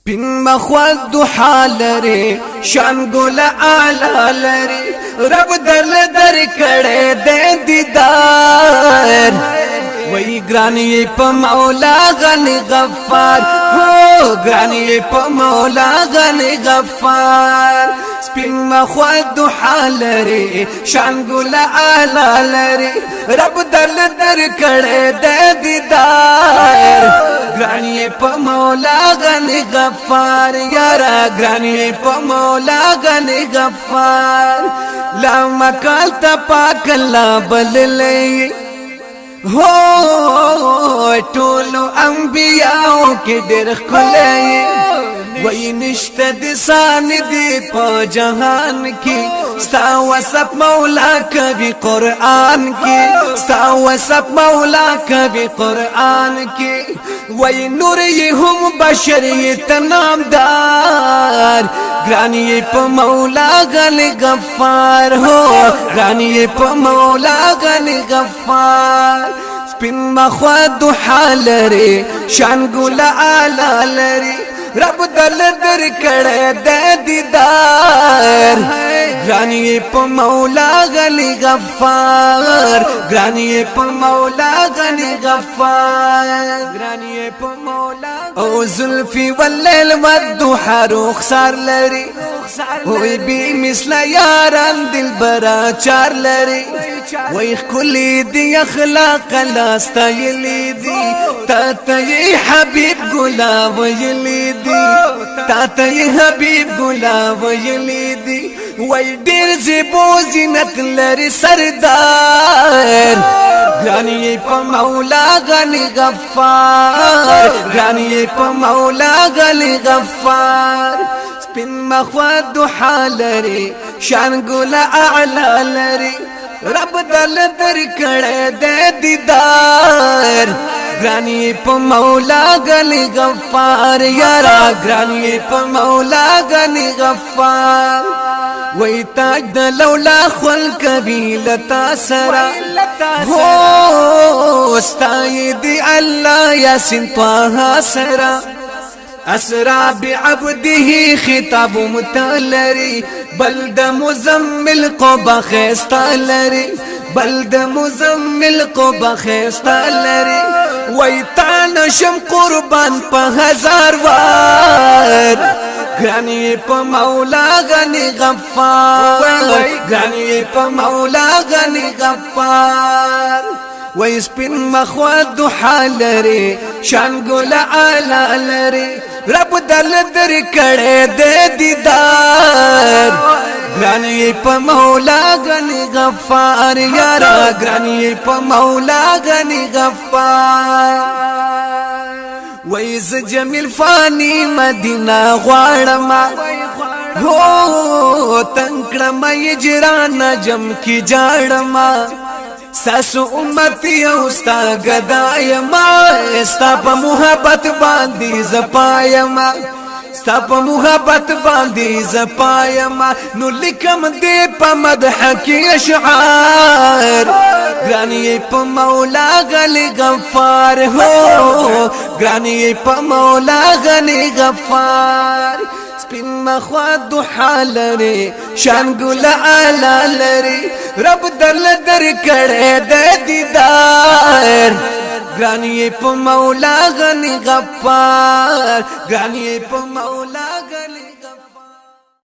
سپین مخواد دوحا لري شان ګل اعلی لري رب دل در کړه د دیدار وای ګرانی په مولا غنی غفار هو ګرانی په مولا غنی غفار سپین مخواد دوحا لري شان ګل اعلی لري رب دل در کړه د دیدار ګرانی په مولا غنی غفار یارا ګرانی په مولا غنی غفار لا مکال تا پاک الله بللی هو ټول انبیاء کې ډېر خلای وای نشته د سان دی په جهان کې ستا وصف مولا کوي قران کې ستا وصف مولا کوي قران کې وای نور یې هم بشریت نامدار ګرانی په مولا غنی غفار هو ګرانی په مولا غنی غفار سپین مخواد دوحا لري شان ګل اعلی لري رب دل در کړه د دیدار ګرانی په مولا غنی غفار ګرانی په مولا غنی غفار ګرانی په مولا او زلفی واللیل والضحى رخسار لري وای بی مثل یاران دلبرا چار لري وای خلی دی اخلاق لاستا یلی دی تا ته حبیب ګلا ویلی دی تا ته حبیب ګلا ویلی دی وای ډیر زیبو زینت لري سردار ګرانی په مولا غنی غفار ګرانی په مولا غنی غفار سپین مخواد دوحا لري شان ګل اعلی لري رب دل در کړه د دیدار ګرانی په مولا غنی غفار یارا ګرانی په مولا غنی غفار وای تاج د لولا خل کبی لتا سرا هو استاید الله یاسین طه سرا اسرا بعبده خطاب متلری بلد مزمل قبا خستلری بلد مزمل قبا خستلری ویتان شم قربان په هزار وار ګرانی په مولا غنی غفار ګرانی په مولا غنی غفار وای سپین مخواد دوحا لري شان ګل اعلی لري رب دل در کړه د دیدار ګرانی په مولا غنی غفار یارا ګرانی په مولا غنی غفار وای ز جمیل فانی مدینه غواړم هو تنکړه مې جران جم کی جاړم ساسو امتی اوستا گدای ما استا په محبت باندې زپایم ستا په محبت باندې زپایم نو لیکم دې په مدح کې اشعار ګرانی په مولا غنی غفار هو ګرانی په مولا غنی غفار سپین مخواد دوحا لري شان ګل اعلی لري رب دل در کړه د دیدار ګرانی په مولا غنی غفار ګرانی په مولا غنی